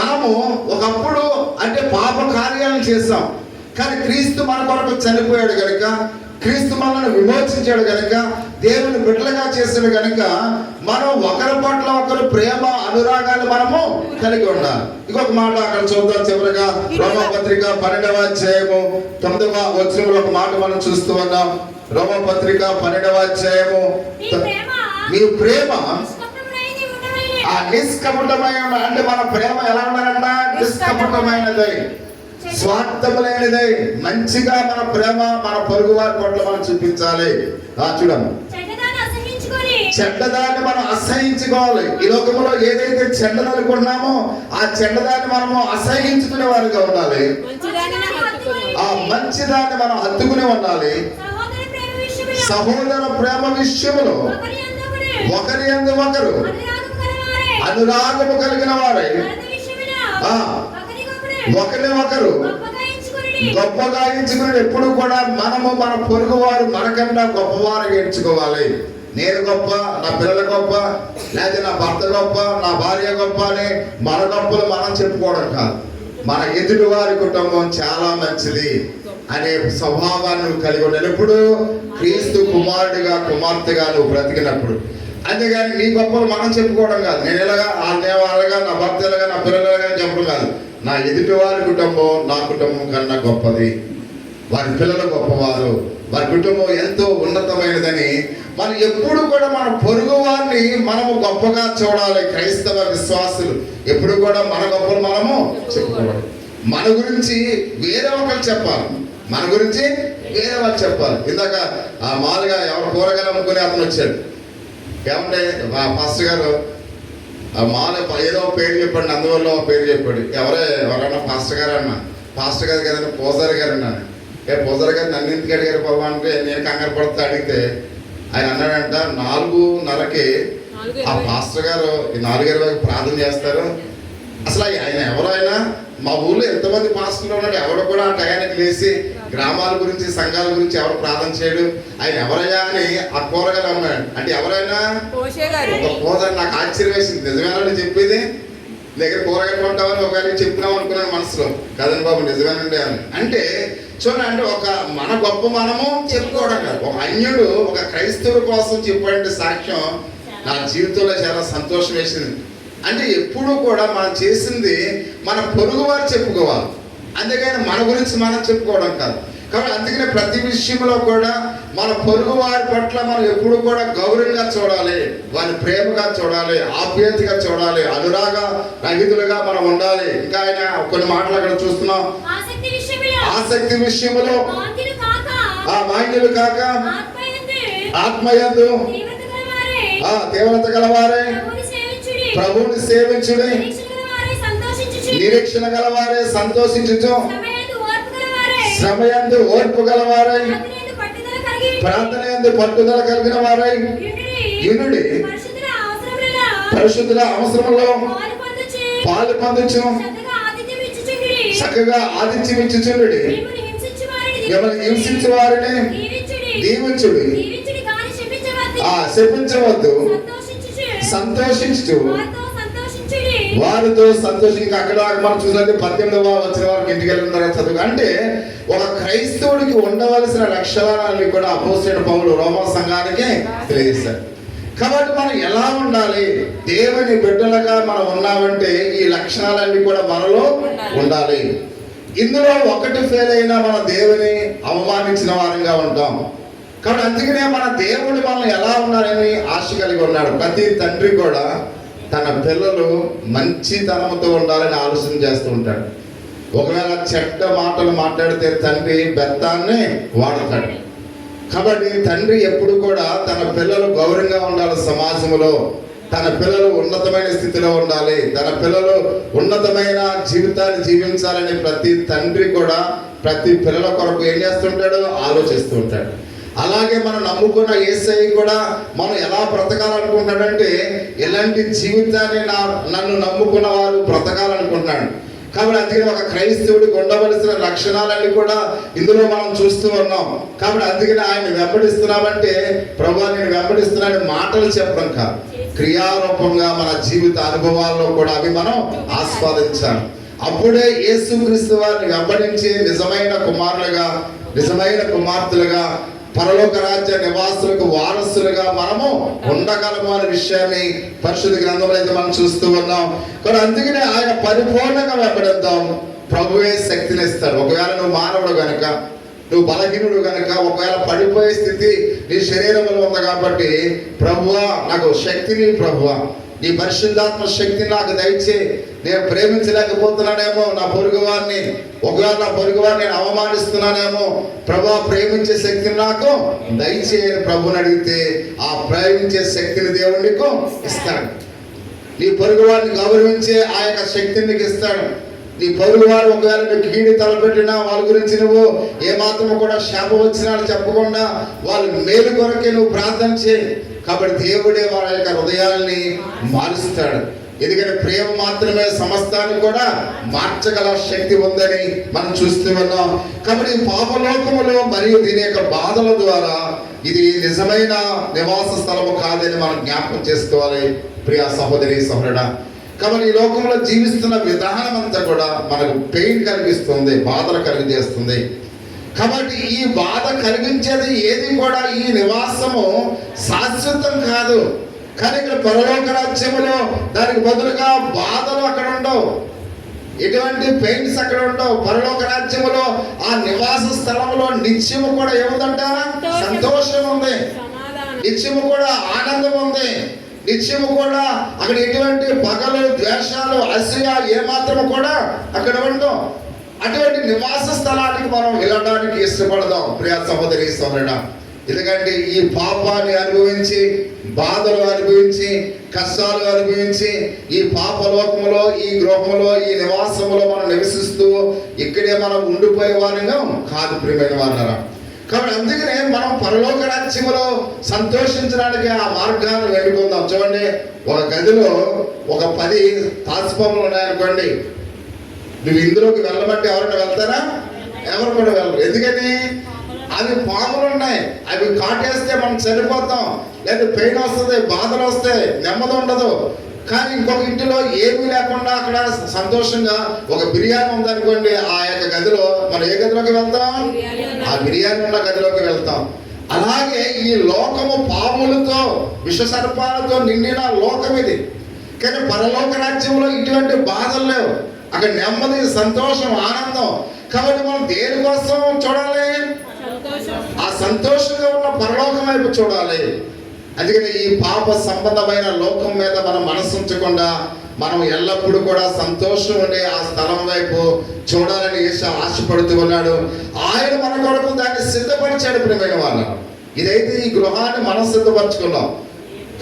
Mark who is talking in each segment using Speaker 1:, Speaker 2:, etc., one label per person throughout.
Speaker 1: మనము ఒకప్పుడు అంటే పాప కార్యాలను చేస్తాం, కానీ క్రీస్తు మన కొరకు చనిపోయాడు కనుక, క్రీస్తు మనల్ని విమోచించాడు కనుక, దేవుని బిడ్డలుగా చేసాడు కనుక, మనం ఒకరి పట్ల ఒకరు ప్రేమ అనురాగాలు మనము కలిగి ఉండాలి. ఇంకొక మాట అక్కడ చూద్దాం. చివరిగా రోమపత్రిక 12వ అధ్యాయము 9వ వచనంలో ఒక మాట మనం చూస్తూ ఉన్నాం. రోమపత్రిక 12వ అధ్యాయము, మీ ప్రేమ నిష్కపటమైన, అంటే మన ప్రేమ ఎలా ఉండాలంట? నిష్కపటమైనదై, స్వార్థము లేనిదై, మంచిగా మన ప్రేమ మన పొరుగు వారి పట్ల మనం చూపించాలి. చూడము, చెడ్డదాన్ని మనం అసహించుకోవాలి. ఈ లోకంలో ఏదైతే చెడ్డది అనుకున్నామో ఆ చెడ్డదాన్ని మనము అసహించుకునే వారిగా ఉండాలి. ఆ మంచిదాన్ని మనం హత్తుకునే ఉండాలి. సహోదర ప్రేమ విషయంలో ఒకరి యందు ఒకరు అనురాగము కలిగిన వారై ఒకరిని ఒకరు గొప్పగా ఎంచుకుని, ఎప్పుడు కూడా మనము మన పొరుగు వారు మనకన్నా గొప్పవారుగా ఎంచుకోవాలి. నేను గొప్ప, నా పిల్లల గొప్ప, లేదా నా భర్త గొప్ప, నా భార్య గొప్ప అని మన గొప్పలు మనం చెప్పుకోవడం కాదు. మన ఎదుటి వారి కుటుంబం చాలా మంచిది అనే స్వభావాన్ని నువ్వు కలిగి ఉండాలి. ఎప్పుడు క్రీస్తు కుమారుడిగా కుమార్తెగా నువ్వు బ్రతికినప్పుడు. అంతేగాని నీ గొప్పలు మనం చెప్పుకోవడం కాదు. నేను ఎలాగా వాళ్ళగా, నా భర్త ఎలాగా, నా పిల్లలుగా చెప్పడం కాదు. నా ఎదుటి వారి కుటుంబం నా కుటుంబం కన్నా గొప్పది, వారి పిల్లలు గొప్పవారు, వారి కుటుంబం ఎంతో ఉన్నతమైనదని మనం ఎప్పుడు కూడా మన పొరుగు వారిని మనము గొప్పగా చూడాలి. క్రైస్తవ విశ్వాసులు ఎప్పుడు కూడా మన గొప్పలు మనము చెప్పుకోవాలి. మన గురించి వేరే ఒకరు చెప్పాలి, మన గురించి వేరే వాళ్ళు చెప్పాలి. ఇందాక మామూలుగా ఎవరు కూరగాయలు అమ్ముకుని అతను వచ్చాడు. ఏమంటే పాస్టర్ గారు మామూలుగా ఏదో పేరు చెప్పండి, అందువల్ల పేరు చెప్పాడు. ఎవరన్నా పాస్టర్ గారు అన్నా, పాస్టర్ గారు కదండి పూజారి గారు అన్నాను. పూజారి గారు నన్ను ఎందుకు అడిగారు బాబా అంటే, నేను కంగారు పడుతూ అడిగితే ఆయన అన్నాడంట, 4:30కి ఆ పాస్టర్ గారు 4:20కి ప్రార్థన చేస్తారు. అసలు ఆయన ఎవరు? ఆయన మా ఊళ్ళో ఎంతమంది పాస్టర్లు ఉన్నాడు, ఎవరు కూడా ఆ టయానికి లేచి గ్రామాల గురించి సంఘాల గురించి ఎవరు ప్రార్థన చేయడు. ఆయన ఎవరయ్యా అని ఆ కూరగాయలు అమ్మాడు. అంటే ఎవరైనా పోదని నాకు ఆశ్చర్యం వేసింది. నిజమేనండి చెప్పేది? దగ్గర కూరగాయలు ఉంటామని ఒకవేళ చెప్పినాం అనుకున్నాను మనసులో. కదండి బాబు నిజమేనండి అని. అంటే చూడండి, అంటే ఒక మన గొప్ప మనము చెప్పుకోవడం కాదు. ఒక అన్యుడు ఒక క్రైస్తవుల కోసం చెప్పాడంటే సాక్ష్యం నా జీవితంలో చాలా సంతోషం వేసింది. అంటే ఎప్పుడు కూడా మనం చేసింది మన పొరుగు వారు చెప్పుకోవాలి, అంతేగాని మన గురించి మనం చెప్పుకోవడం కాదు. కాబట్టి అందుకనే ప్రతి విషయంలో కూడా మన పొరుగు వారి పట్ల మనం ఎప్పుడు కూడా గౌరవంగా చూడాలి, వారిని ప్రేమగా చూడాలి, ఆప్యాయతగా చూడాలి, అనురాగ రహితులుగా మనం ఉండాలి. ఇంకా ఆయన కొన్ని మాటలు అక్కడ చూస్తున్నాం. ఆసక్తి విషయంలో మాన్యులు కాక ఆత్మయందు తీవ్రత గలవారే, ప్రభువుని సేవించుడి, నిరీక్షణ గలవారే, సంతోషించుచు, శ్రమయందు ఓర్పు గలవారై, ప్రార్థన యందు పట్టుదల కలిగిన వారై యునుడి, పరిశుద్ధుల అవసరంలో పాలు పొందుచు, చక్కగా ఆతిథ్యం ఇచ్చుచుండుడి, మిమ్మల్ని హింసించు వారిని దీవించుడి, శపించవద్దు, సంతోషించు, వారితో సంతోషంగా. అక్కడ మనం చూసినట్టు 18వ వచ్చిన వారికి ఇంటికి వెళ్ళిన చదువు. అంటే ఒక క్రైస్తవుడికి ఉండవలసిన లక్షణాలని కూడా అపోస్తలుడైన పౌలు రోమా సంఘానికి తెలియజేశారు. కాబట్టి మనం ఎలా ఉండాలి, దేవుని బిడ్డలుగా మనం ఉన్నామంటే ఈ లక్షణాలన్నీ కూడా మనలో ఉండాలి. ఇందులో ఒకటి ఫెయిల్ అయినా మన దేవుని అవమానించిన వారంగా ఉంటాం. కాబట్టి అందుకనే మన దేవుడు మనల్ని ఎలా ఉన్నారని ఆశ కలిగి ఉన్నాడు. ప్రతి తండ్రి కూడా తన పిల్లలు మంచితనంతో ఉండాలని ఆలోచన చేస్తూ ఉంటాడు. ఒకవేళ చెడ్డ మాటలు మాట్లాడితే తండ్రి బెత్తాన్ని వాడతాడు. కాబట్టి తండ్రి ఎప్పుడు కూడా తన పిల్లలు గౌరవంగా ఉండాలి, సమాజంలో తన పిల్లలు ఉన్నతమైన స్థితిలో ఉండాలి, తన పిల్లలు ఉన్నతమైన జీవితాన్ని జీవించాలని ప్రతి తండ్రి కూడా ప్రతి పిల్లల కొరకు ఏం చేస్తుంటాడు, ఆలోచిస్తూ ఉంటాడు. అలాగే మనం నమ్ముకున్న యేసయ్య కూడా మనం ఎలా బ్రతకాలనుకుంటున్నాడంటే ఎలాంటి జీవితాన్ని నన్ను నమ్ముకున్న వారు బ్రతకాలనుకుంటున్నాడు. కాబట్టి అందుకని ఒక క్రైస్తవుడికి ఉండవలసిన లక్షణాలన్నీ కూడా ఇందులో మనం చూస్తూ ఉన్నాం. కాబట్టి అందుకని ఆయన వెంబడిస్తున్నామంటే ప్రభువా నేను వెంబడిస్తున్నానని మాటలు చెప్పడం కాదు, క్రియారూపంగా మన జీవిత అనుభవాల్లో కూడా అవి మనం ఆస్వాదించాలి. అప్పుడే యేసుక్రీస్తు వారిని వెంబడించి నిజమైన కుమారులుగా, నిజమైన కుమార్తెలుగా, పరలోక రాజ్య నివాసులకు వారసులుగా మనము ఉండగలము అనే విషయాన్ని పరిశుద్ధ గ్రంథంలో అయితే మనం చూస్తూ ఉన్నాం. కానీ అందుకనే ఆయన పరిపూర్ణంగా వెంబడిద్దాం. ప్రభువే శక్తిని ఇస్తాడు. ఒకవేళ నువ్వు మానవుడు గనుక, నువ్వు బలహీనుడు గనుక, ఒకవేళ పడిపోయే స్థితి నీ శరీరంలో ఉంది కాబట్టి, ప్రభువా నాకు శక్తిని, ప్రభువా నీ పరిశుద్ధాత్మ శక్తిని నాకు దయచే. నేను ప్రేమించలేకపోతున్నానేమో నా పొరుగు వారిని, ఒకవేళ నా పొరుగు వారిని నేను అవమానిస్తున్నానేమో, ప్రభువా ప్రేమించే శక్తిని నాకు దయచేయని ప్రభుని అడిగితే ఆ ప్రేమించే శక్తిని దేవుడు నీకు ఇస్తాడు. నీ పొరుగు వారిని గౌరవించే ఆ యొక్క శక్తిని నీకు ఇస్తాడు. నీ పొరుగు వారు ఒకవేళ నీకు కీడి తలపెట్టినా వాళ్ళ గురించి నువ్వు ఏమాత్రం కూడా శాపం వచ్చినా చెప్పకుండా వాళ్ళ మేలు కొరకే నువ్వు ప్రార్థన చేయి. కాబట్టి దేవుడే వారి యొక్క హృదయాల్ని మారుస్తాడు. ఎందుకంటే ప్రేమ మాత్రమే సమస్తాన్ని కూడా మార్చగల శక్తి ఉందని మనం చూస్తూ ఉన్నాం. కాబట్టి పాపలోకములో మరియు దీని యొక్క బాధల ద్వారా ఇది నిజమైన నివాస స్థలము కాదని మనం జ్ఞాపకం చేసుకోవాలి ప్రియ సహోదరి సహోదరుడా. కాబట్టి ఈ లోకంలో జీవిస్తున్న విధానం అంతా కూడా మనకు పెయిన్ కలిగిస్తుంది, బాధలు కలిగజేస్తుంది. కాబట్టి ఈ బాధ కలిగించేది ఏది కూడా ఈ నివాసము శాశ్వతం కాదు. కానీ ఇక్కడ పరలోక రాజ్యములో దానికి బదులుగా బాధలు అక్కడ ఉండవు, ఎటువంటి పెయిన్స్ అక్కడ ఉండవు. పరలోక రాజ్యములో ఆ నివాస స్థలంలో నిత్యము కూడా ఏముందంట? సంతోషం ఉంది, నిత్యము కూడా ఆనందం ఉంది, నిత్యము కూడా అక్కడ ఎటువంటి పగలు, ద్వేషాలు, అసూయ ఏమాత్రము కూడా అక్కడ ఉండవు. అటువంటి నివాస స్థలానికి మనం వెళ్ళడానికి ఇష్టపడదాం ప్రియ సహోదరి సోదరుడా. ఎందుకంటే ఈ పాపాన్ని అనుభవించి, బాధలు అనుభవించి, కష్టాలు అనుభవించి ఈ పాపలోకములో, ఈ గృహములో, ఈ నివాసములో మనం నివసిస్తూ ఇక్కడే మనం ఉండిపోయే వారంగా కాదు ప్రియమైన వారులారా. కాబట్టి అందుకనే మనం పరలోక రాజ్యములో సంతోషించడానికి ఆ మార్గాన్ని వెళ్ళుకుందాం. చూడండి, ఒక గదిలో ఒక 10 తాసుపాములు ఉన్నాయనుకోండి, నువ్వు ఇందులోకి వెళ్ళమంటే ఎవరైనా వెళ్తారా? ఎవరు కూడా వెళ్ళరు. ఎందుకని? అవి పాములు ఉన్నాయి, అవి కాటేస్తే మనం చనిపోతాం, లేదా పెయిన్ వస్తుంది, బాధలు వస్తాయి, నెమ్మది ఉండదు. కానీ ఇంకొక ఇంటిలో ఏమీ లేకుండా అక్కడ సంతోషంగా ఒక బిర్యానీ ఉందనుకోండి, ఆ యొక్క గదిలో మనం ఏ గదిలోకి వెళ్తాం? ఆ బిర్యానీ ఉన్న గదిలోకి వెళ్తాం. అలాగే ఈ లోకము పాములతో, విషసర్పాలతో నిండిన లోకం ఇది. కానీ పరలోక రాజ్యంలో ఇటువంటి బాధలు లేవు. అక్కడ నెమ్మది, సంతోషం, ఆనందం. కాబట్టి మనం దేనికోసం చూడాలి? ఆ సంతోషంగా ఉన్న పరలోకం వైపు చూడాలి. అందుకని ఈ పాప సంబంధమైన లోకం మీద మనం మనసు ఉంచకుండా మనం ఎల్లప్పుడూ కూడా సంతోషం ఉండే ఆ స్థలం వైపు చూడాలని యేసు ఆశపడుతూ ఉన్నాడు. ఆయన మన కొరకు దాన్ని సిద్ధపరిచాడు ప్రియమైన వాళ్ళు. ఇదైతే ఈ గృహాన్ని మనం సిద్ధపరచుకున్నాం,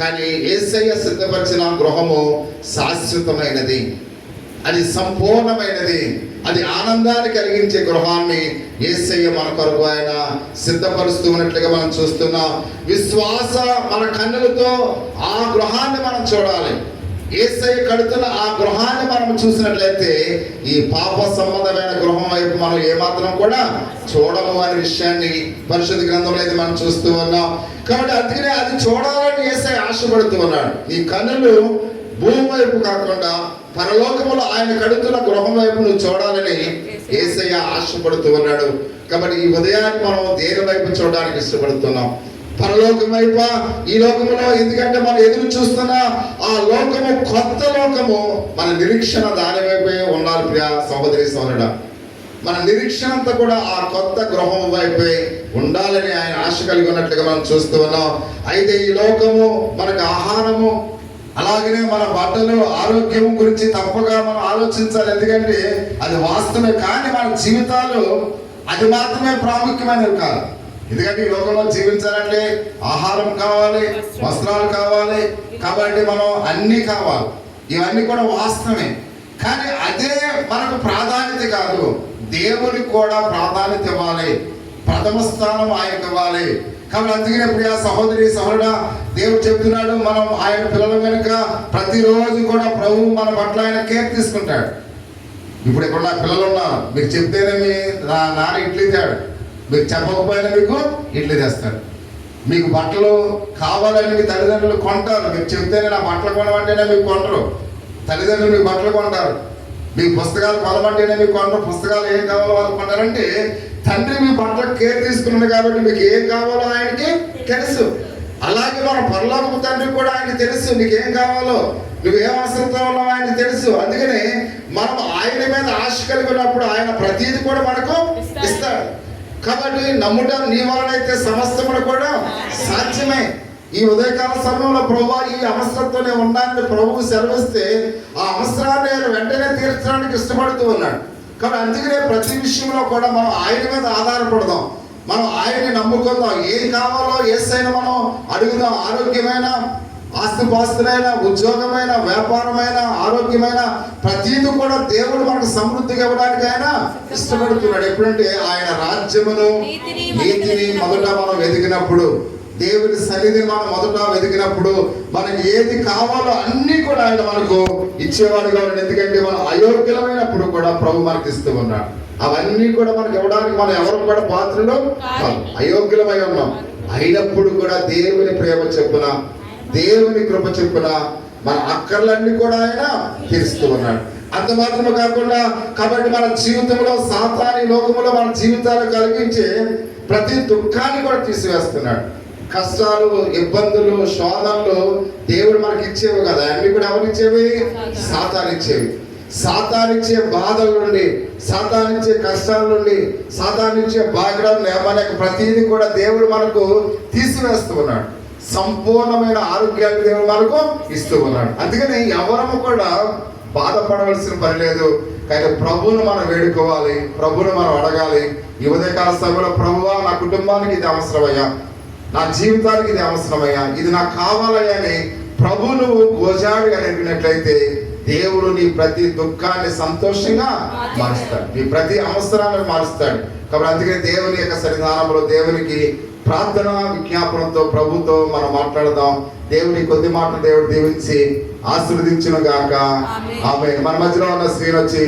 Speaker 1: కానీ యేసయ్య సిద్ధపరిచిన గృహము శాశ్వతమైనది, అది సంపూర్ణమైనది, అది ఆనందాన్ని కలిగించే గృహాన్ని యేసయ్య మన కొరకు ఆయన సిద్ధపరుస్తూ ఉన్నట్లుగా మనం చూస్తున్నాం. విశ్వాస మన కన్నులతో ఆ గృహాన్ని మనం చూడాలి. యేసయ్య కడుతున్న ఆ గృహాన్ని మనం చూసినట్లయితే ఈ పాప సంబంధమైన గృహం వైపు మనం ఏమాత్రం కూడా చూడము అనే విషయాన్ని పరిశుద్ధ గ్రంథంలో అయితే మనం చూస్తూ ఉన్నాం. కాబట్టి అందుకనే అది చూడాలని యేసయ్య ఆశపడుతూ ఉన్నాడు. ఈ కన్నులు భూమి వైపు కాకుండా పరలోకములో ఆయన కడుతున్న గృహం వైపు నువ్వు చూడాలని యేసయ్య ఆశపడుతూ ఉన్నాడు. కాబట్టి ఈ ఉదయాన్ని మనం దేని వైపు చూడడానికి ఇష్టపడుతున్నాం? పరలోకం వైపు, ఈ లోకములో? ఎందుకంటే మనం ఎదురు చూస్తున్న ఆ లోకము కొత్త లోకము, మన నిరీక్షణ దాని వైపే ఉండాలి ప్రియ సహోదరి సోదరుడా. మన నిరీక్షణ అంతా కూడా ఆ కొత్త గృహం వైపే ఉండాలని ఆయన ఆశ కలిగి ఉన్నట్లుగా మనం చూస్తూ ఉన్నాం. అయితే ఈ లోకము మనకు ఆహారము, అలాగనే మన బట్టలు, ఆరోగ్యం గురించి తప్పగా మనం ఆలోచించాలి. ఎందుకంటే అది వాస్తవమే, కానీ మన జీవితాలు అది మాత్రమే ప్రాముఖ్యమైనవి కాదు. ఎందుకంటే ఈ లోకంలో జీవించాలంటే ఆహారం కావాలి, వస్త్రాలు కావాలి, కాబట్టి మనం అన్నీ కావాలి, ఇవన్నీ కూడా వాస్తవమే. కానీ అదే మనకు ప్రాధాన్యత కాదు, దేవునికి కూడా ప్రాధాన్యత ఇవ్వాలి, ప్రథమ స్థానం ఆయనకు ఇవ్వాలి. కాబట్టి అందుకనే ప్రియ సహోదరి సహోదరుడా, దేవుడు చెప్తున్నాడు, మనం ఆయన పిల్లలు కనుక ప్రతిరోజు కూడా ప్రభువు మన పట్ల ఆయన కేర్ తీసుకుంటాడు. ఇప్పుడు ఇక్కడ నా పిల్లలు ఉన్నారు, మీకు చెప్తేనే మీ నాన్న ఇడ్లీ తేడు, మీరు చెప్పకపోయినా మీకు ఇడ్లీ తెస్తాడు. మీకు బట్టలు కావాలని మీ తల్లిదండ్రులు కొంటారు. మీరు చెప్తేనే నా బట్టలు కొనమంటేనే మీకు కొనరు. తల్లిదండ్రులు మీకు బట్టలు కొంటారు. మీకు పుస్తకాలు కొనమంటేనే మీకు కొనరు. పుస్తకాలు ఏం కావాలో వాళ్ళు కొంటారంటే తండ్రి మీ బట్టలకు కేర్ తీసుకున్నాడు కాబట్టి మీకు ఏం కావాలో ఆయనకి తెలుసు. అలాగే మన పరలోకపు తండ్రి కూడా ఆయనకి తెలుసు నీకు ఏం కావాలో, నువ్వేం అవసరంతో ఉన్నావు ఆయనకి తెలుసు. అందుకని మనం ఆయన మీద ఆశ కలిగి ఉన్నప్పుడు ఆయన ప్రతీది కూడా మనకు ఇస్తాడు. కాబట్టి నమ్ముట నీ వలనైతే సమస్తమును కూడా సాధ్యమే. ఈ ఉదయకాల సమయంలో ప్రభువా ఈ అవసరంతోనే ఉన్నానని ప్రభువు సెలవిస్తే ఆ అవసరాన్ని ఆయన వెంటనే తీర్చడానికి ఇష్టపడుతూ ఉన్నాడు. కాబట్టి అందుకనే ప్రతి విషయంలో కూడా మనం ఆయన మీద ఆధారపడదాం, మనం ఆయన్ని నమ్ముకుందాం. ఏం కావాలో యేసయ్యను మనం అడుగుదాం. ఆరోగ్యమైన, ఆస్తిపాస్తులైన, ఉద్యోగమైన, వ్యాపారమైన, ఆరోగ్యమైన ప్రతీది కూడా దేవుడు మనకు సమృద్ధిగా ఇవ్వడానికి ఆయన ఇష్టపడుతున్నాడు. ఎప్పుడంటే ఆయన రాజ్యమును నీతిని మొదట మనం వెతికినప్పుడు, దేవుని సన్నిధిని మనం మొదట వెతికినప్పుడు మనకి ఏది కావాలో అన్ని కూడా ఆయన మనకు ఇచ్చేవాడుగా ఉన్నాడు. ఎందుకంటే మనం అయోగ్యమైనప్పుడు కూడా ప్రభు మనకి ఇస్తూ ఉన్నాడు. అవన్నీ కూడా మనకి ఇవ్వడానికి మనం ఎవరు కూడా పాత్రలు అయోగ్యమై ఉన్నాం. అయినప్పుడు కూడా దేవుని ప్రేమ చెప్పున, దేవుని కృప చెప్పున మన అక్కర్లన్నీ కూడా ఆయన తీరుస్తూ ఉన్నాడు. అంత మాత్రమే కాకుండా కాబట్టి మన జీవితంలో సాతాని లోకములో మన జీవితాలు కలిగించే ప్రతి దుఃఖాన్ని కూడా తీసివేస్తున్నాడు. కష్టాలు, ఇబ్బందులు, శోధనలు దేవుడు మనకి ఇచ్చేవి కదా, అన్ని కూడా ఎవరిచ్చేవి? సాతానిచ్చేవి. సాతానిచ్చే బాధల నుండి, సాతానిచ్చే కష్టాల నుండి, సాతానిచ్చే బాధలను ఏమనక ప్రతిదీ కూడా దేవుడు మనకు తీసివేస్తూ ఉన్నాడు. సంపూర్ణమైన ఆరోగ్యాన్ని దేవుడు మనకు ఇస్తూ ఉన్నాడు. అందుకని ఎవరము కూడా బాధపడవలసిన పని లేదు. కానీ ప్రభువును మనం వేడుకోవాలి, ప్రభువును మనం అడగాలి. ఈ ఉదయకాల సమయంలో ప్రభువా నా కుటుంబానికి ఇది అవసరమయ్యా, నా జీవితానికి ఇది అవసరమయ్యా, ఇది నాకు కావాలయ్యా అని ప్రభువును గోజాడి అడిగినట్లయితే దేవుడు నీ ప్రతి దుఃఖాన్ని సంతోషంగా మారుస్తాడు, నీ ప్రతి అవసరాన్ని మారుస్తాడు. కాబట్టి అందుకని దేవుని యొక్క సన్నిధానంలో దేవునికి ప్రార్థన విజ్ఞాపనంతో ప్రభుతో మనం మాట్లాడదాం. దేవుని కొద్ది మాటలు దేవుడు దీవించి ఆశీర్వదించును గాక. ఆమేన్. మన మధ్యలో ఉన్న స్త్రీలు వచ్చి